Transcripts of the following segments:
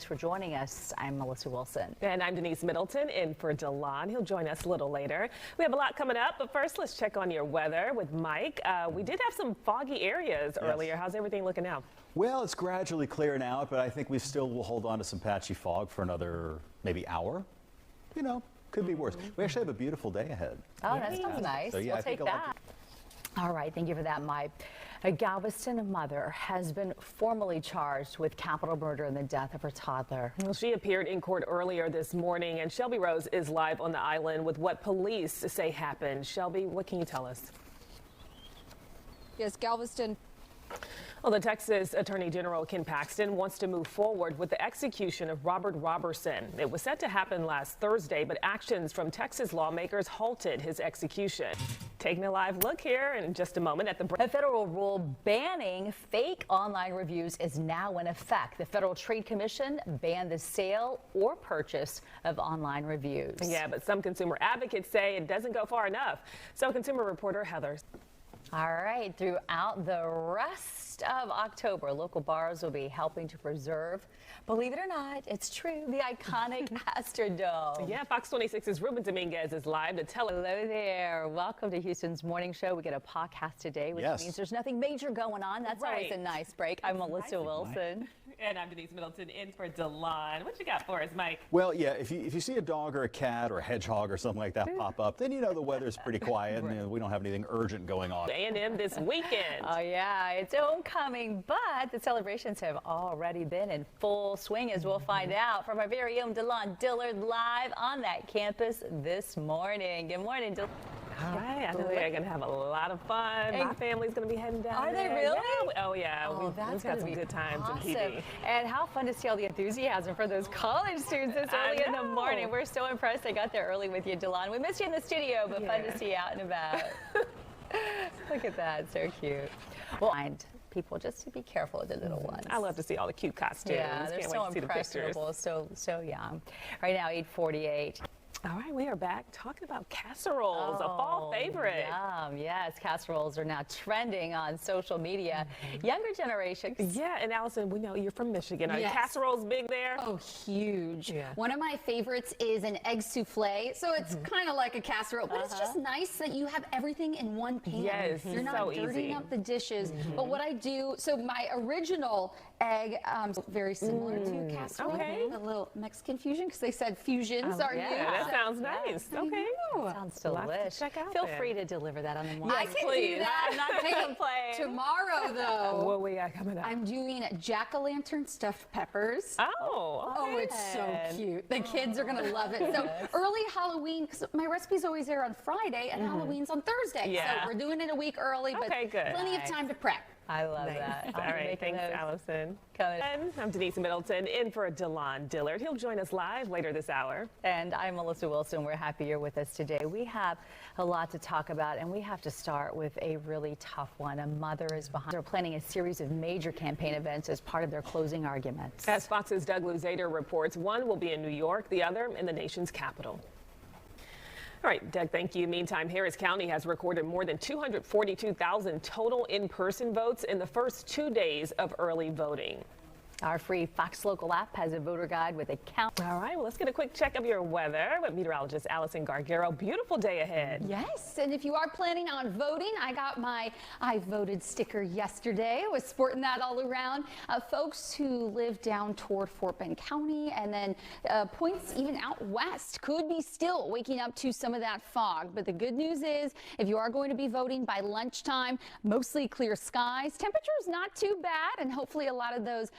Thanks for joining us. I'm Melissa Wilson. And I'm Denise Middleton in for Delon. He'll join us a little later. We have a lot coming up, but first let's check on your weather with Mike. We did have some foggy areas earlier. How's everything looking now? Well, it's gradually clearing out, but I think we still will hold on to some patchy fog for another maybe hour. You know, could be worse. We actually have a beautiful day ahead. Oh, that sounds nice. So, yeah, we'll take that. All right, thank you for that, Mike. A Galveston mother has been formally charged with capital murder in the death of her toddler. Well, she appeared in court earlier this morning, and Shelby Rose is live on the island with what police say happened. Shelby, what can you tell us? Yes, Galveston. Well, the Texas Attorney General Ken Paxton wants to move forward with the execution of Robert Robertson. It was set to happen last Thursday, but actions from Texas lawmakers halted his execution. Taking a live look here in just a moment at the... A federal rule banning fake online reviews is now in effect. The Federal Trade Commission banned the sale or purchase of online reviews. Yeah, but some consumer advocates say it doesn't go far enough. So consumer reporter Heather. All right, throughout the rest of October, local bars will be helping to preserve, believe it or not, it's true, the iconic Astrodome. Yeah, Fox 26's Ruben Dominguez is live to tell us. Hello there. Welcome to Houston's Morning Show. We get a podcast today, which means there's nothing major going on. That's always a nice break. I'm Melissa Wilson. And I'm Denise Middleton in for Delon. What you got for us, Mike? Well, yeah, if you see a dog or a cat or a hedgehog or something like that pop up, then you know the weather's pretty quiet and we don't have anything urgent going on. A&M this weekend. Oh, yeah, it's homecoming, but the celebrations have already been in full swing, as we'll find out from our very own Delon Dillard live on that campus this morning. Good morning, Dillard. All right, I know they're going to have a lot of fun. My family's going to be heading down Are there. they really? Yeah. Oh, yeah. Oh, we've got some good times in PD. And how fun to see all the enthusiasm for those college students this early in the morning. We're so impressed they got there early with you, Delon. We missed you in the studio, but fun to see you out and about. Look at that. So cute. Well, people just to be careful with the little ones. I love to see all the cute costumes. Yeah, they're so impressionable, so young. Right now, 8:48. All right, we are back talking about casseroles, a fall favorite. Yum, yes, casseroles are now trending on social media. Younger generations. Yeah, and Allison, we know you're from Michigan. Are casseroles big there? Oh, huge. Yeah. One of my favorites is an egg souffle. So it's kind of like a casserole, but it's just nice that you have everything in one pan. Yes, You're not so dirtying easy. up the dishes. But what I do, so my original egg, very similar to casserole. Okay. A little Mexican fusion, because they said fusions are new. Yeah, that sounds nice. Okay. Sounds delish. Check out Feel there. free to deliver that on the morning. I can please. do that. I'm not going to complain. Tomorrow, though, What we got coming up? I'm doing jack-o'-lantern stuffed peppers. Oh, Oh, it's so cute. The kids are going to love it. So early Halloween, because my recipe's always there on Friday and Halloween's on Thursday. Yeah. So we're doing it a week early, but good. plenty of time to prep. I love that. All right, thanks, Allison. And I'm Denise Middleton in for Delon Dillard. He'll join us live later this hour. And I'm Melissa Wilson. We're happy you're with us today. We have a lot to talk about, and we have to start with a really tough one. A mother is behind. They're planning a series of major campaign events as part of their closing arguments. As Fox's Doug Luzader reports, one will be in New York, the other in the nation's capital. All right, Doug, thank you. Meantime, Harris County has recorded more than 242,000 total in-person votes in the first 2 days of early voting. Our free Fox Local app has a voter guide with a count. All right, well, let's get a quick check of your weather with meteorologist Allison Gargaro. Beautiful day ahead. Yes, and if you are planning on voting, I got my I voted sticker yesterday. I was sporting that all around. Folks who live down toward Fort Bend County and then points even out west could be still waking up to some of that fog. But the good news is if you are going to be voting by lunchtime, mostly clear skies. Temperatures not too bad, and hopefully a lot of those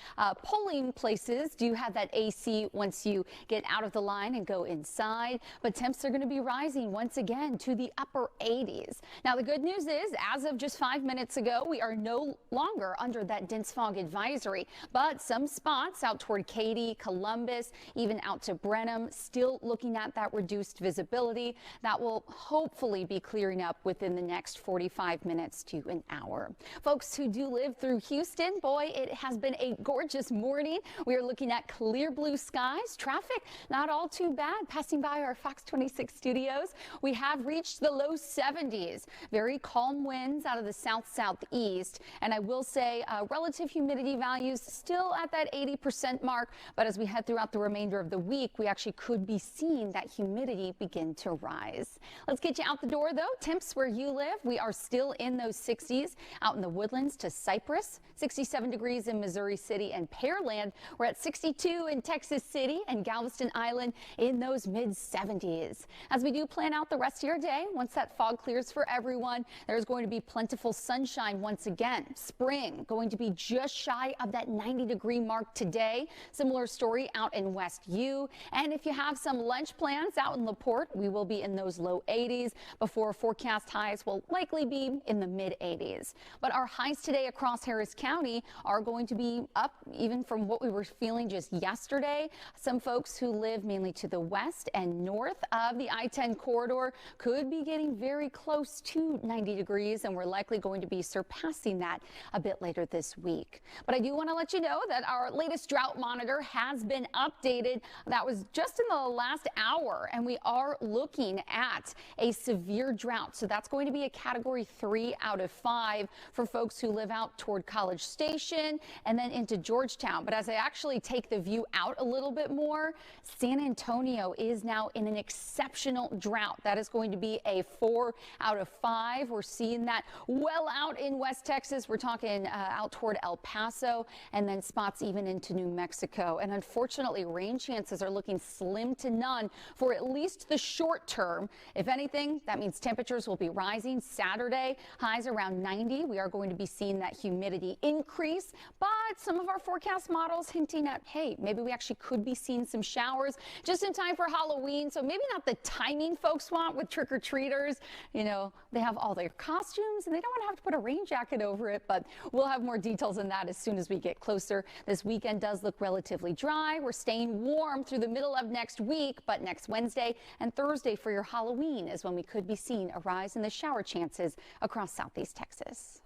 polling places do have that AC once you get out of the line and go inside, but temps are going to be rising once again to the upper 80s. Now, the good news is, as of just 5 minutes ago, we are no longer under that dense fog advisory, but some spots out toward Katy, Columbus, even out to Brenham, still looking at that reduced visibility. That will hopefully be clearing up within the next 45 minutes to an hour. Folks who do live through Houston, boy, it has been a gorgeous gorgeous morning. We are looking at clear blue skies. Traffic not all too bad. Passing by our Fox 26 studios, we have reached the low 70s. Very calm winds out of the south-southeast. And I will say relative humidity values still at that 80% mark. But as we head throughout the remainder of the week, we actually could be seeing that humidity begin to rise. Let's get you out the door, though. Temps where you live, we are still in those 60s. Out in the Woodlands to Cypress, 67 degrees in Missouri City and Pearland. We're at 62 in Texas City and Galveston Island in those mid-70s. As we do plan out the rest of your day, once that fog clears for everyone, there's going to be plentiful sunshine once again. Spring going to be just shy of that 90-degree mark today. Similar story out in West U. And if you have some lunch plans out in LaPorte, we will be in those low 80s before forecast highs will likely be in the mid-80s. But our highs today across Harris County are going to be up even from what we were feeling just yesterday. Some folks who live mainly to the west and north of the I-10 corridor could be getting very close to 90 degrees, and we're likely going to be surpassing that a bit later this week. But I do want to let you know that our latest drought monitor has been updated. That was just in the last hour, and we are looking at a severe drought. So that's going to be a category 3 out of 5 for folks who live out toward College Station and then into Georgetown. But as I actually take the view out a little bit more, San Antonio is now in an exceptional drought. That is going to be a 4 out of 5. We're seeing that well out in West Texas. We're talking out toward El Paso and then spots even into New Mexico. And unfortunately, rain chances are looking slim to none for at least the short term. If anything, that means temperatures will be rising Saturday, highs around 90. We are going to be seeing that humidity increase, but some of our forecast models hinting at, hey, maybe we actually could be seeing some showers just in time for Halloween. So maybe not the timing folks want with trick-or-treaters. You know, they have all their costumes and they don't want to have to put a rain jacket over it, but we'll have more details on that as soon as we get closer. This weekend does look relatively dry. We're staying warm through the middle of next week, but next Wednesday and Thursday for your Halloween is when we could be seeing a rise in the shower chances across Southeast Texas.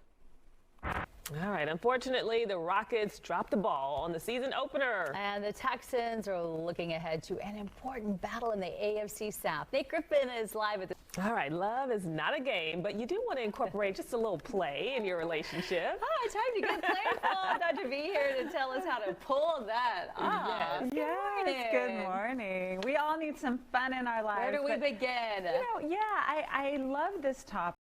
All right. Unfortunately, the Rockets dropped the ball on the season opener. And the Texans are looking ahead to an important battle in the AFC South. Nate Griffin is live at the... All right. Love is not a game, but you do want to incorporate just a little play in your relationship. Oh, time to get playful. Dr. B here to tell us how to pull that off. Yes, good morning. We all need some fun in our lives. Where do we begin? You know, I love this topic.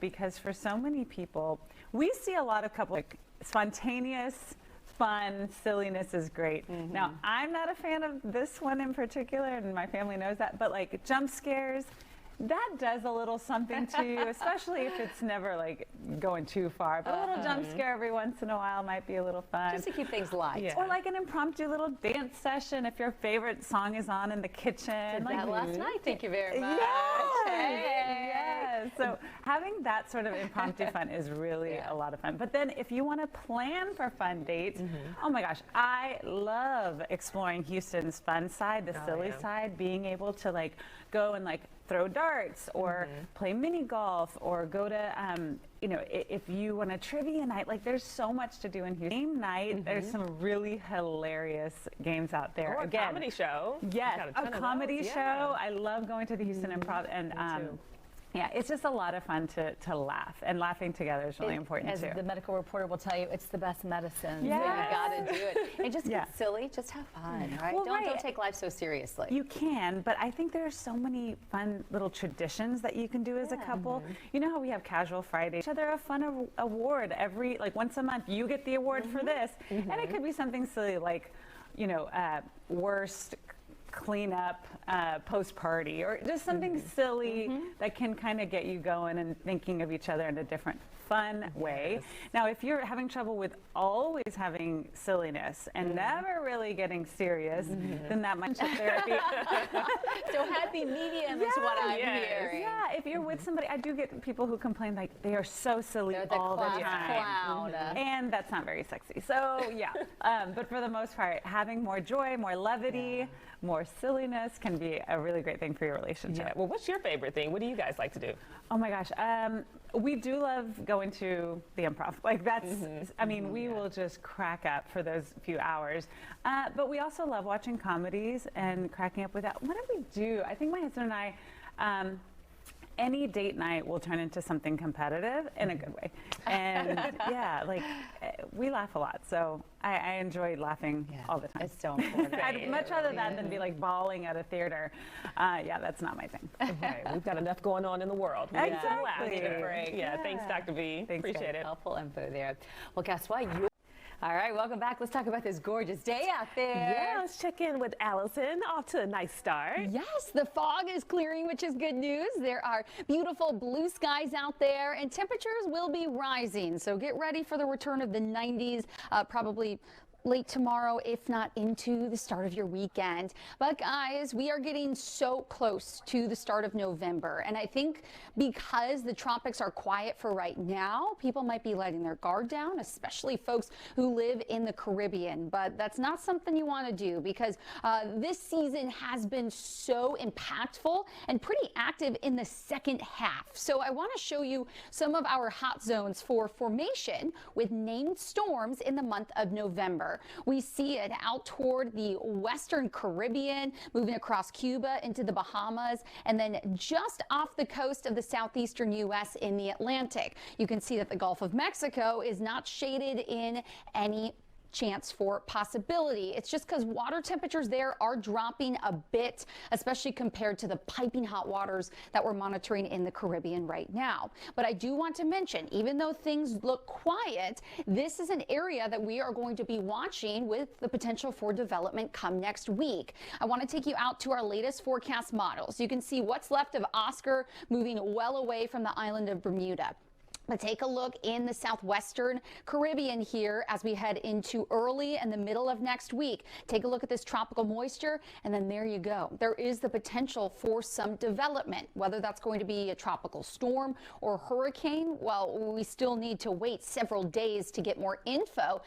Because for so many people, we see a lot of couples like spontaneous, fun, silliness is great. Now, I'm not a fan of this one in particular, and my family knows that, but like jump scares, that does a little something to you, especially if it's never like going too far. But a little jump scare every once in a while might be a little fun. Just to keep things light. Yeah. Or like an impromptu little dance session if your favorite song is on in the kitchen. Did that last night. Thank you very much. Yes. Hey. Yes. So having that sort of impromptu fun is really a lot of fun. But then if you want to plan for fun dates, oh my gosh, I love exploring Houston's fun side, the silly side, being able to like go and like throw darts or play mini golf or go to, you know, if you want a trivia night, like there's so much to do in Houston. Game night, there's some really hilarious games out there. Or a comedy show. Yes, Got ton a of comedy those. show. I love going to the Houston Improv, and yeah, it's just a lot of fun to laugh, and laughing together is really important As too. the medical reporter will tell you, it's the best medicine. Yes. So you got to do it. And just get silly, just have fun, right? Well, Don't take life so seriously. You can, but I think there are so many fun little traditions that you can do as a couple. You know how we have Casual Friday, each other a fun award every, like once a month, you get the award for this. And it could be something silly like, you know, worst cleanup post-party, or just something silly that can kind of get you going and thinking of each other in a different fun way. Now, if you're having trouble with always having silliness and never really getting serious, then that might be therapy. So happy medium is what I'm hearing. Yeah, if you're with somebody, I do get people who complain like they are so silly They're the all the class time. clown. And that's not very sexy. So yeah, but for the most part, having more joy, more levity, more or silliness can be a really great thing for your relationship. Yeah. Well, what's your favorite thing? What do you guys like to do? Oh my gosh. We do love going to the improv. Like that's, I mean, we will just crack up for those few hours. But we also love watching comedies and cracking up with that. What do we do? I think my husband and I, any date night will turn into something competitive in a good way. And yeah, like we laugh a lot. So I enjoy laughing all the time. It's so important. I'd much rather that than be like bawling at a theater. Yeah, that's not my thing. Okay, we've got enough going on in the world. We need some laughter. Exactly. Need a break. Yeah, thanks, Dr. V. Thanks, Appreciate guys. it. Helpful info there. Well, guess what? All right, welcome back. Let's talk about this gorgeous day out there. Yeah, let's check in with Allison. Off to a nice start. Yes, the fog is clearing, which is good news. There are beautiful blue skies out there, and temperatures will be rising. So get ready for the return of the 90s, probably late tomorrow, if not into the start of your weekend. But guys, we are getting so close to the start of November. And I think because the tropics are quiet for right now, people might be letting their guard down, especially folks who live in the Caribbean. But that's not something you want to do because this season has been so impactful and pretty active in the second half. So I want to show you some of our hot zones for formation with named storms in the month of November. We see it out toward the western Caribbean, moving across Cuba into the Bahamas, and then just off the coast of the southeastern U.S. in the Atlantic. You can see that the Gulf of Mexico is not shaded in any chance for possibility. It's just because water temperatures there are dropping a bit, especially compared to the piping hot waters that we're monitoring in the Caribbean right now. But I do want to mention, even though things look quiet, this is an area that we are going to be watching with the potential for development come next week. I want to take you out to our latest forecast models. You can see what's left of Oscar moving well away from the island of Bermuda. But take a look in the southwestern Caribbean here as we head into early and the middle of next week. Take a look at this tropical moisture, and then there you go. There is the potential for some development, whether that's going to be a tropical storm or hurricane. Well, we still need to wait several days to get more info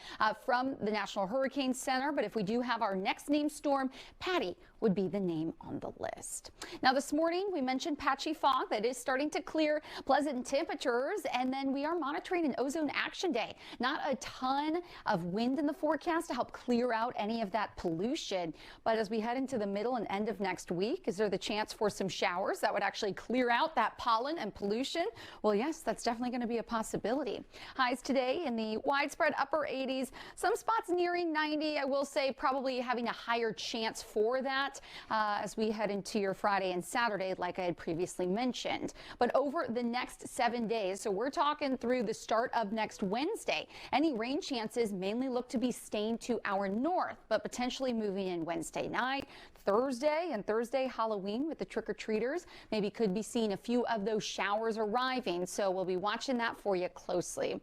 from the National Hurricane Center. But if we do have our next named storm, Patty would be the name on the list. Now this morning we mentioned patchy fog that is starting to clear, pleasant temperatures, and then we are monitoring an ozone action day. Not a ton of wind in the forecast to help clear out any of that pollution, but as we head into the middle and end of next week, is there the chance for some showers that would actually clear out that pollen and pollution? Well, yes, that's definitely going to be a possibility. Highs today in the widespread upper 80s, some spots nearing 90. I will say probably having a higher chance for that as we head into your Friday and Saturday, like I had previously mentioned. But over the next 7 days, so we're talking through the start of next Wednesday, any rain chances mainly look to be staying to our north, but potentially moving in Wednesday night, Thursday, and Thursday Halloween with the trick-or-treaters. Maybe could be seeing a few of those showers arriving, so we'll be watching that for you closely.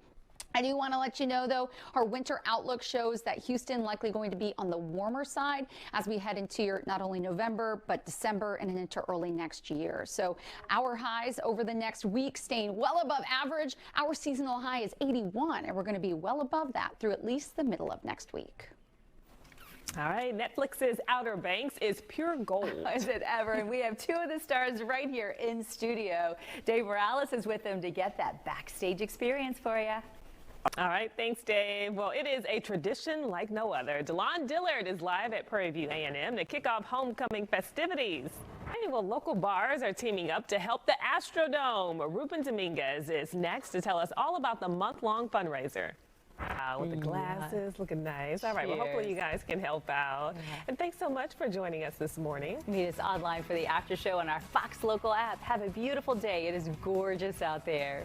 I do want to let you know, though, our winter outlook shows that Houston likely going to be on the warmer side as we head into your not only November, but December and into early next year. So our highs over the next week staying well above average. Our seasonal high is 81, and we're going to be well above that through at least the middle of next week. All right, Netflix's Outer Banks is pure gold. Is it ever? And we have two of the stars right here in studio. Dave Morales is with them to get that backstage experience for you. All right, thanks, Dave. Well, it is a tradition like no other. DeLon Dillard is live at Prairie View A&M to kick off homecoming festivities. Hey, well, local bars are teaming up to help the Astrodome. Ruben Dominguez is next to tell us all about the month-long fundraiser. Wow, with the glasses, looking nice. All right, well, hopefully you guys can help out. And thanks so much for joining us this morning. Meet us online for the after show on our Fox Local app. Have a beautiful day. It is gorgeous out there.